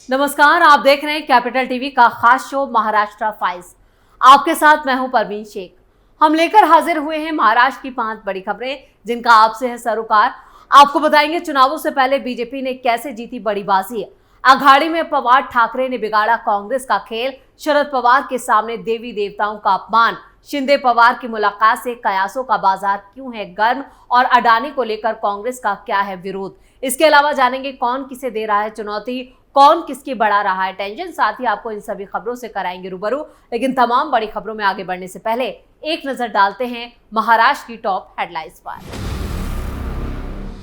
नमस्कार, आप देख रहे हैं कैपिटल टीवी का खास शो महाराष्ट्र फाइल्स। आपके साथ मैं हूं परवीन शेख। हम लेकर हाजिर हुए हैं महाराष्ट्र की 5 बड़ी खबरें जिनका आपसे है सरोकार। आपको बताएंगे चुनावों से पहले बीजेपी ने कैसे जीती बड़ी बाजी। अघाड़ी में पवार ठाकरे ने बिगाड़ा कांग्रेस का खेल। शरद पवार के सामने देवी देवताओं का अपमान। शिंदे पवार की मुलाकात से कयासों का बाजार क्यों है गर्म और अडानी को लेकर कांग्रेस का क्या है विरोध। इसके अलावा जानेंगे कौन किसे दे रहा है चुनौती, कौन किसकी बढ़ा रहा है टेंशन। साथ ही आपको इन सभी खबरों से कराएंगे रूबरू। लेकिन तमाम बड़ी खबरों में आगे बढ़ने से पहले एक नजर डालते हैं महाराष्ट्र की टॉप हेडलाइंस पर।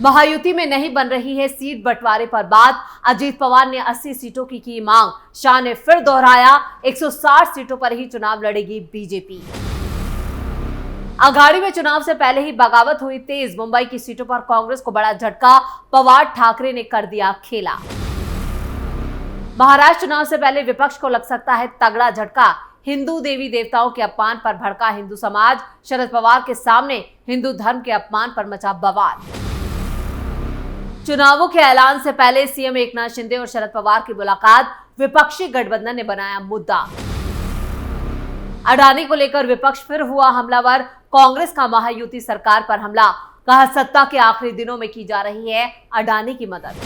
महायुति में नहीं बन रही है सीट बंटवारे पर बात। अजीत पवार ने 80 सीटों की मांग। शाह ने फिर दोहराया 160 सीटों पर ही चुनाव लड़ेगी बीजेपी। अघाड़ी में चुनाव से पहले ही बगावत हुई तेज। मुंबई की सीटों पर कांग्रेस को बड़ा झटका। पवार ठाकरे ने कर दिया खेला। महाराष्ट्र चुनाव से पहले विपक्ष को लग सकता है तगड़ा झटका। हिंदू देवी देवताओं के अपमान पर भड़का हिंदू समाज। शरद पवार के सामने हिंदू धर्म के अपमान पर मचा बवाल। चुनावों के ऐलान से पहले सीएम एकनाथ शिंदे और शरद पवार की मुलाकात। विपक्षी गठबंधन ने बनाया मुद्दा। अडानी को लेकर विपक्ष फिर हुआ हमलावर। कांग्रेस का महायुति सरकार पर हमला। कहा सत्ता के आखिरी दिनों में की जा रही है अडानी की मदद।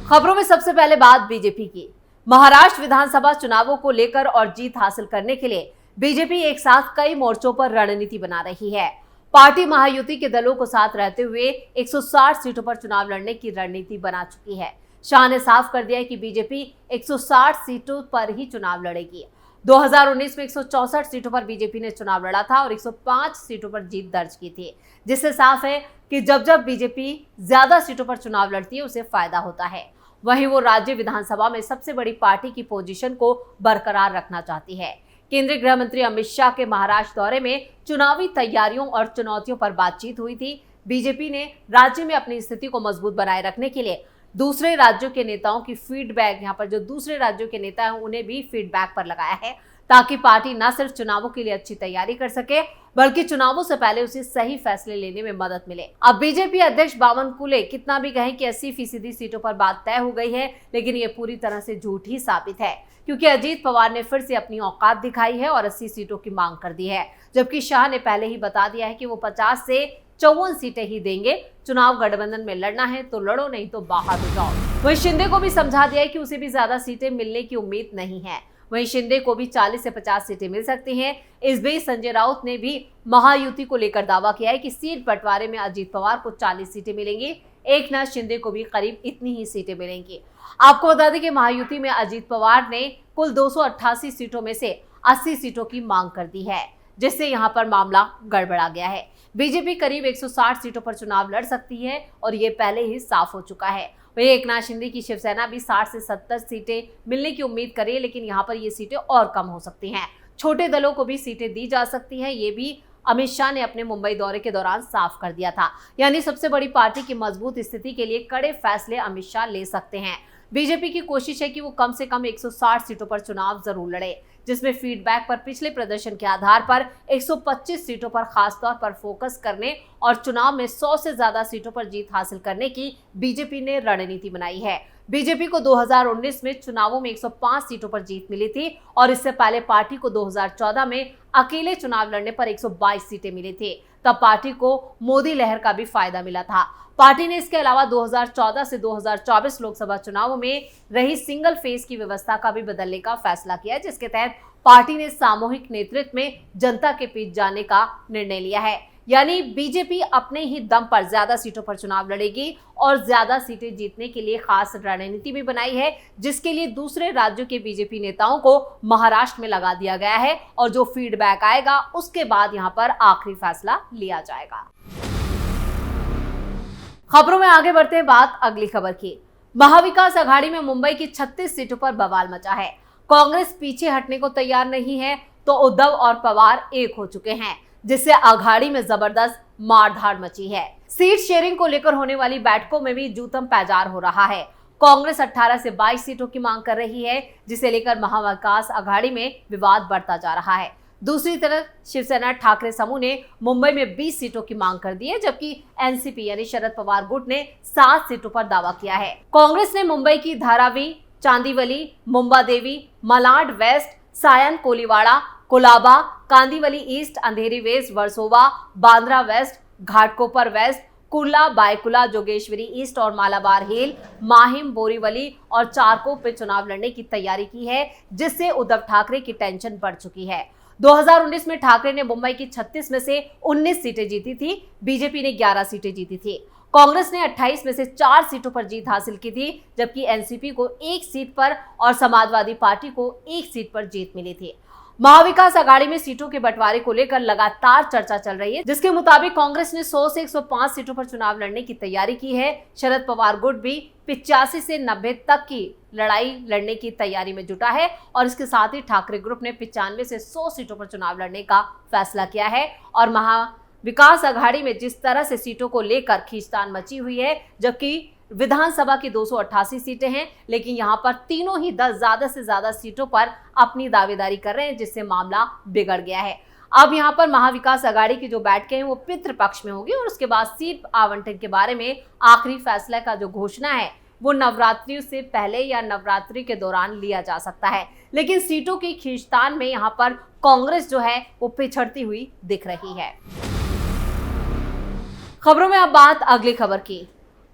खबरों में सबसे पहले बात बीजेपी की। महाराष्ट्र विधानसभा चुनावों को लेकर और जीत हासिल करने के लिए बीजेपी एक साथ कई मोर्चों पर रणनीति बना रही है। पार्टी महायुति के दलों को साथ रहते हुए 160 सीटों पर चुनाव लड़ने की रणनीति बना चुकी है। शाह ने साफ कर दिया है कि बीजेपी 160 सीटों पर ही चुनाव लड़ेगी। 2019 में 164 सीटों पर बीजेपी ने चुनाव लड़ा था और 105 सीटों पर जीत दर्ज की थी, जिससे साफ है कि जब बीजेपी ज्यादा सीटों पर चुनाव लड़ती है उसे फायदा होता है। वहीं वो राज्य विधानसभा में सबसे बड़ी पार्टी की पोजीशन को बरकरार रखना चाहती है। केंद्रीय गृह मंत्री अमित शाह के महाराष्ट्र दौरे में चुनावी तैयारियों और चुनौतियों पर बातचीत हुई थी। बीजेपी ने राज्य में अपनी स्थिति को मजबूत बनाए रखने के लिए दूसरे राज्यों के नेताओं की फीडबैक, यहाँ पर जो दूसरे राज्यों के नेता हैं उन्हें भी फीडबैक पर लगाया है, ताकि पार्टी न सिर्फ चुनावों के लिए अच्छी तैयारी कर सके बल्कि चुनावों से पहले उसे सही फैसले लेने में मदद मिले। अब बीजेपी अध्यक्ष बावनकुले कितना भी कहें कि 80% सीटों पर बात तय हो गई है, लेकिन ये पूरी तरह से झूठ ही साबित है, क्योंकि अजीत पवार ने फिर से अपनी औकात दिखाई है और 80 सीटों की मांग कर दी है, जबकि शाह ने पहले ही बता दिया है कि वो 50 से 54 सीटें ही देंगे। चुनाव गठबंधन में लड़ना है तो लड़ो, नहीं तो बाहर हो जाओ। वहीं शिंदे को भी समझा दिया है कि उसे भी ज्यादा सीटें मिलने की उम्मीद नहीं है। वहीं शिंदे को भी 40 से 50 सीटें मिल सकती हैं। इस बीच संजय राउत ने भी महायुति को लेकर दावा किया है कि सीट बंटवारे में अजीत पवार को 40 सीटें मिलेंगी। एकनाथ शिंदे को भी करीब इतनी ही सीटें मिलेंगी। आपको बता दें कि महायुति में अजीत पवार ने कुल 288 सीटों में से 80 सीटों की मांग कर दी है, जिससे यहां पर मामला गड़बड़ा गया है। बीजेपी करीब 160 सीटों पर चुनाव लड़ सकती है और ये पहले ही साफ हो चुका है। वहीं एकनाथ शिंदे की शिवसेना भी 60 से 70 सीटें मिलने की उम्मीद करे, लेकिन यहाँ पर ये सीटें और कम हो सकती हैं। छोटे दलों को भी सीटें दी जा सकती हैं, ये भी अमित शाह ने अपने मुंबई दौरे के दौरान साफ कर दिया था। यानी सबसे बड़ी पार्टी की मजबूत स्थिति के लिए कड़े फैसले अमित शाह ले सकते हैं। बीजेपी की कोशिश है कि वो कम से कम 160 सीटों पर चुनाव जरूर लड़े, जिसमें फीडबैक पर पिछले प्रदर्शन के आधार पर 125 सीटों पर खासतौर पर फोकस करने और चुनाव में 100 से ज्यादा सीटों पर जीत हासिल करने की बीजेपी ने रणनीति बनाई है। बीजेपी को 2019 में चुनावों में 105 सीटों पर जीत मिली थी और इससे पहले पार्टी को 2014 में अकेले चुनाव लड़ने पर 122 सीटें मिली थी। तब पार्टी को मोदी लहर का भी फायदा मिला था। पार्टी ने इसके अलावा 2014 से 2024 लोकसभा चुनावों में रही सिंगल फेज की व्यवस्था का भी बदलने का फैसला किया, जिसके तहत पार्टी ने सामूहिक नेतृत्व में जनता के बीच जाने का निर्णय लिया है। यानी बीजेपी अपने ही दम पर ज्यादा सीटों पर चुनाव लड़ेगी और ज्यादा सीटें जीतने के लिए खास रणनीति भी बनाई है, जिसके लिए दूसरे राज्यों के बीजेपी नेताओं को महाराष्ट्र में लगा दिया गया है और जो फीडबैक आएगा उसके बाद यहां पर आखिरी फैसला लिया जाएगा। खबरों में आगे बढ़ते हैं बात अगली खबर की। महाविकास अघाड़ी में मुंबई की 36 सीटों पर बवाल मचा है। कांग्रेस पीछे हटने को तैयार नहीं है तो उद्धव और पवार एक हो चुके हैं, जिससे अघाड़ी में जबरदस्त मारधाड़ मची है। सीट शेयरिंग को लेकर होने वाली बैठकों में भी जूतम पैजार हो रहा है। कांग्रेस 18 से 22 सीटों की मांग कर रही है, जिसे लेकर महाविकास अघाड़ी में विवाद बढ़ता जा रहा है। दूसरी तरफ शिवसेना ठाकरे समूह ने मुंबई में 20 सीटों की मांग कर दी है, जबकि एनसीपी यानी शरद पवार गुट ने 7 सीटों पर दावा किया है। कांग्रेस ने मुंबई की Dharavi, Chandivali, Mumbadevi, Malad West, Sion Koliwada, Colaba, Kandivali East, Andheri West, Versova, Bandra West, Ghatkopar West, Kurla, Byculla, Jogeshwari East और मालाबार हिल, माहिम, बोरीवली और चारकोप पे चुनाव लड़ने की तैयारी की है, जिससे उद्धव ठाकरे की टेंशन बढ़ चुकी है। 2019 में ठाकरे ने मुंबई की 36 में से 19 सीटें जीती थी, बीजेपी ने 11 सीटें जीती थी। कांग्रेस ने 28 में से 4 सीटों पर जीत हासिल की थी, जबकि एनसीपी को 1 सीट पर और समाजवादी पार्टी को 1 सीट पर जीत मिली थी। महाविकास आघाड़ी में सीटों के बंटवारे को लेकर लगातार चर्चा चल रही है, जिसके मुताबिक कांग्रेस ने 100 से 105 सीटों पर चुनाव लड़ने की तैयारी की है। शरद पवार गुट भी 85 से 90 तक की लड़ाई लड़ने की तैयारी में जुटा है और इसके साथ ही ठाकरे ग्रुप ने 95 से 100 सीटों पर चुनाव लड़ने का फैसला किया है। और महाविकास आघाड़ी में जिस तरह से सीटों को लेकर खींचतान मची हुई है, जबकि विधानसभा की 288 सीटें हैं, लेकिन यहां पर तीनों ही 10 ज्यादा से ज्यादा सीटों पर अपनी दावेदारी कर रहे हैं, जिससे मामला बिगड़ गया है। अब यहां पर महाविकास आघाड़ी की जो बैठकें हैं वो पितृपक्ष में होगी और उसके बाद सीट आवंटन के बारे में आखिरी फैसला का जो घोषणा है वो नवरात्रि से पहले या नवरात्रि के दौरान लिया जा सकता है। लेकिन सीटों की खींचतान में यहां पर कांग्रेस जो है वो पिछड़ती हुई दिख रही है। खबरों में अब बात अगली खबर की।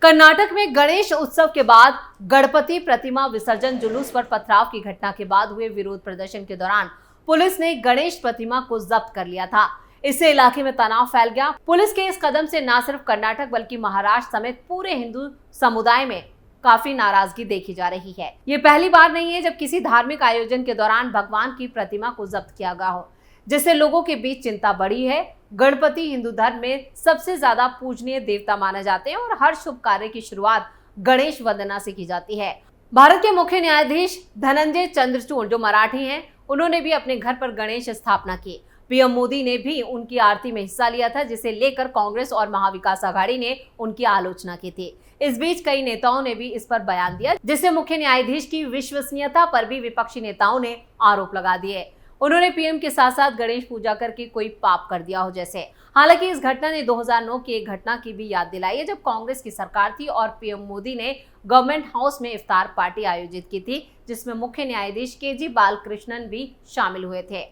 कर्नाटक में गणेश उत्सव के बाद गणपति प्रतिमा विसर्जन जुलूस पर पथराव की घटना के बाद हुए विरोध प्रदर्शन के दौरान पुलिस ने गणेश प्रतिमा को जब्त कर लिया था। इससे इलाके में तनाव फैल गया। पुलिस के इस कदम से न सिर्फ कर्नाटक बल्कि महाराष्ट्र समेत पूरे हिंदू समुदाय में काफी नाराजगी देखी जा रही है। ये पहली बार नहीं है जब किसी धार्मिक आयोजन के दौरान भगवान की प्रतिमा को जब्त किया गया हो, जिससे लोगों के बीच चिंता बढ़ी है। गणपति हिंदू धर्म में सबसे ज्यादा पूजनीय देवता माने जाते हैं और हर शुभ कार्य की शुरुआत गणेश वंदना से की जाती है। भारत के मुख्य न्यायाधीश धनंजय चंद्रचूड़ जो मराठी हैं, उन्होंने भी अपने घर पर गणेश स्थापना की। पीएम मोदी ने भी उनकी आरती में हिस्सा लिया था, जिसे लेकर कांग्रेस और महाविकास आघाड़ी ने उनकी आलोचना की थी। इस बीच कई नेताओं ने भी इस पर बयान दिया, जिससे मुख्य न्यायाधीश की विश्वसनीयता पर भी विपक्षी नेताओं ने आरोप लगा दिए। उन्होंने पीएम के साथ साथ गणेश पूजा करके कोई पाप कर दिया हो जैसे। हालांकि इस घटना ने 2009 की एक घटना की भी याद दिलाई है, जब कांग्रेस की सरकार थी और पीएम मोदी ने गवर्नमेंट हाउस में इफ्तार पार्टी आयोजित की थी, जिसमें मुख्य न्यायाधीश केजी बालकृष्णन भी शामिल हुए थे।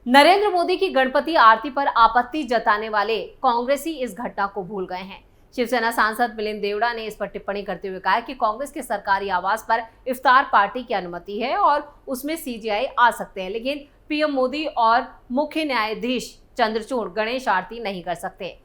नरेंद्र मोदी की गणपति आरती पर आपत्ति जताने वाले कांग्रेसी इस घटना को भूल गए हैं। शिवसेना सांसद मिलिंद देवड़ा ने इस पर टिप्पणी करते हुए कहा कि कांग्रेस के सरकारी आवास पर इफ्तार पार्टी की अनुमति है और उसमें सीजीआई आ सकते हैं, लेकिन पीएम मोदी और मुख्य न्यायाधीश चंद्रचूड़ गणेश आरती नहीं कर सकते।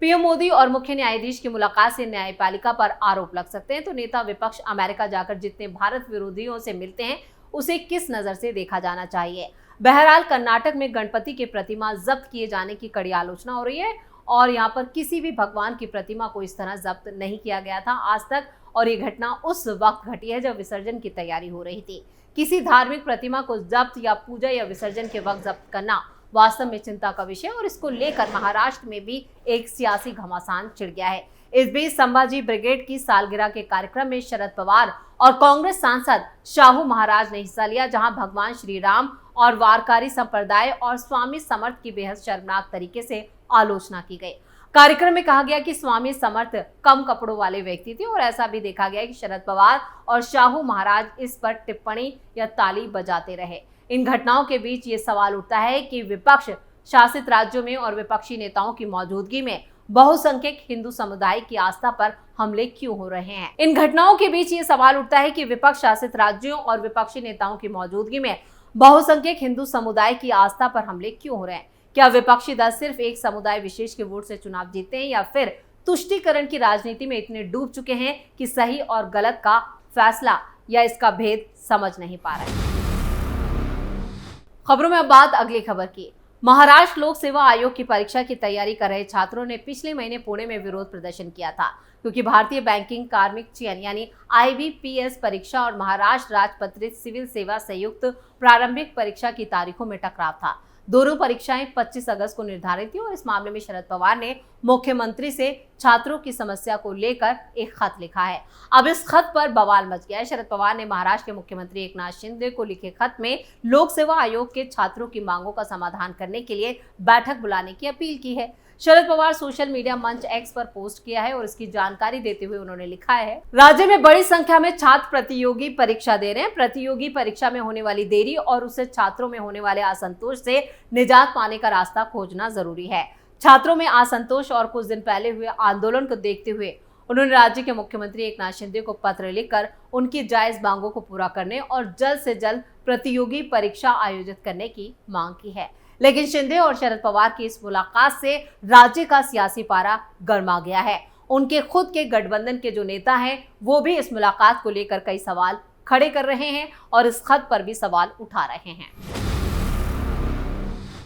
पीएम मोदी और मुख्य न्यायाधीश की मुलाकात से न्यायपालिका पर आरोप लग सकते हैं, तो नेता विपक्ष अमेरिका जाकर जितने भारत विरोधियों से मिलते हैं उसे किस नजर से देखा जाना चाहिए। बहरहाल कर्नाटक में गणपति की प्रतिमा जब्त किए जाने की कड़ी आलोचना हो रही है और यहाँ पर किसी भी भगवान की प्रतिमा को इस तरह जब्त नहीं किया गया था आज तक, और ये घटना उस वक्त घटी है जब विसर्जन की तैयारी हो रही थी। किसी धार्मिक प्रतिमा को जब्त या पूजा या विसर्जन के वक्त जब्त करना वास्तव में चिंता का विषय है और इसको लेकर महाराष्ट्र में भी एक सियासी घमासान छिड़ गया है। इस बीच संभाजी ब्रिगेड की सालगिरह के कार्यक्रम में शरद पवार और कांग्रेस सांसद शाहू महाराज ने हिस्सा लिया, जहां भगवान श्री राम और वारकारी संप्रदाय और स्वामी समर्थ की बेहद शर्मनाक तरीके से आलोचना की गई। कार्यक्रम में कहा गया कि स्वामी समर्थ कम कपड़ों वाले व्यक्ति थे और ऐसा भी देखा गया कि शरद पवार और शाहू महाराज इस पर टिप्पणी या ताली बजाते रहे। इन घटनाओं के बीच ये सवाल उठता है कि विपक्ष शासित राज्यों में और विपक्षी नेताओं की मौजूदगी में बहुसंख्यक हिंदू समुदाय की आस्था पर हमले क्यों हो रहे हैं। इन घटनाओं के बीच ये सवाल उठता है कि विपक्ष शासित राज्यों और विपक्षी नेताओं की मौजूदगी में बहुसंख्यक हिंदू समुदाय की आस्था पर हमले क्यों हो रहे हैं। क्या विपक्षी दल सिर्फ एक समुदाय विशेष के वोट से चुनाव जीतते हैं या फिर तुष्टीकरण की राजनीति में इतने डूब चुके हैं कि सही और गलत का फैसला या इसका भेद समझ नहीं पा रहे। खबरों में अब बात अगली खबर की। महाराष्ट्र लोक सेवा आयोग की परीक्षा की तैयारी कर रहे छात्रों ने पिछले महीने पुणे में विरोध प्रदर्शन किया था, क्योंकि भारतीय बैंकिंग कार्मिक चयन यानी IBPS परीक्षा और महाराष्ट्र राजपत्रित सिविल सेवा संयुक्त प्रारंभिक परीक्षा की तारीखों में टकराव था। दोनों परीक्षाएं 25 अगस्त को निर्धारित थी और इस मामले में शरद पवार ने मुख्यमंत्री से छात्रों की समस्या को लेकर एक खत लिखा है। अब इस खत पर बवाल मच गया है। शरद पवार ने महाराष्ट्र के मुख्यमंत्री एकनाथ शिंदे को लिखे खत में लोक सेवा आयोग के छात्रों की मांगों का समाधान करने के लिए बैठक बुलाने की अपील की है। शरद पवार सोशल मीडिया मंच एक्स पर पोस्ट किया है और इसकी जानकारी देते हुए उन्होंने लिखा है, राज्य में बड़ी संख्या में छात्र प्रतियोगी परीक्षा दे रहे हैं। प्रतियोगी परीक्षा में होने वाली देरी और उससे छात्रों में होने वाले असंतोष से निजात पाने का रास्ता खोजना जरूरी है। छात्रों में असंतोष और कुछ दिन पहले हुए आंदोलन को देखते हुए उन्होंने राज्य के मुख्यमंत्री एकनाथ शिंदे को पत्र लिखकर उनकी जायज मांगों को पूरा करने और जल्द से जल्द प्रतियोगी परीक्षा आयोजित करने की मांग की है। लेकिन शिंदे और शरद पवार की इस मुलाकात से राज्य का सियासी पारा गर्मा गया है। उनके खुद के गठबंधन के जो नेता हैं वो भी इस मुलाकात को लेकर कई सवाल खड़े कर रहे हैं और इस खत पर भी सवाल उठा रहे हैं।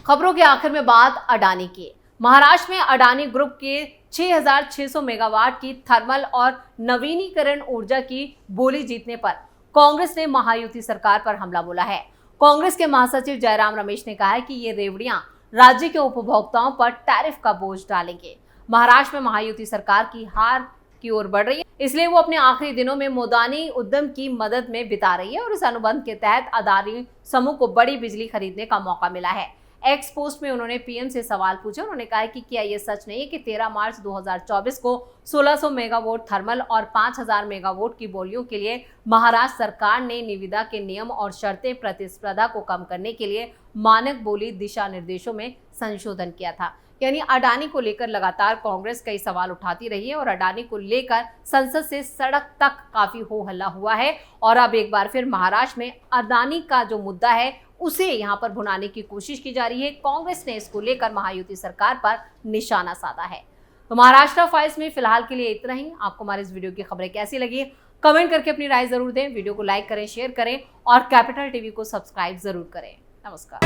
खबरों के आखिर में बात अडानी की। महाराष्ट्र में अडानी ग्रुप के 6,600 मेगावाट की थर्मल और नवीनीकरण ऊर्जा की बोली जीतने पर कांग्रेस ने महायुति सरकार पर हमला बोला है। कांग्रेस के महासचिव जयराम रमेश ने कहा है कि ये रेवड़ियां राज्य के उपभोक्ताओं पर टैरिफ का बोझ डालेंगे। महाराष्ट्र में महायुति सरकार की हार की ओर बढ़ रही है, इसलिए वो अपने आखिरी दिनों में मोदानी उद्यम की मदद में बिता रही है और इस अनुबंध के तहत अदानी समूह को बड़ी बिजली खरीदने का मौका मिला है। एक्स पोस्ट में उन्होंने पीएम से सवाल पूछा। उन्होंने कहा कि क्या यह सच नहीं है कि 13 मार्च 2024 को 1600 मेगावाट थर्मल और 5000 मेगावाट की बोलियों के लिए महाराष्ट्र सरकार ने निविदा के नियम और शर्तें प्रतिस्पर्धा को कम करने के लिए मानक बोली दिशा निर्देशों में संशोधन किया था। यानी अडानी को लेकर लगातार कांग्रेस कई सवाल उठाती रही है और अडानी को लेकर संसद से सड़क तक काफी हो हल्ला हुआ है और अब एक बार फिर महाराष्ट्र में अडानी का जो मुद्दा है उसे यहां पर भुनाने की कोशिश की जा रही है। कांग्रेस ने इसको लेकर महायुति सरकार पर निशाना साधा है। तो महाराष्ट्र फाइल्स में फिलहाल के लिए इतना ही। आपको हमारे इस वीडियो की खबरें कैसी लगी कमेंट करके अपनी राय जरूर दें। वीडियो को लाइक करें, शेयर करें और कैपिटल टीवी को सब्सक्राइब जरूर करें। नमस्कार।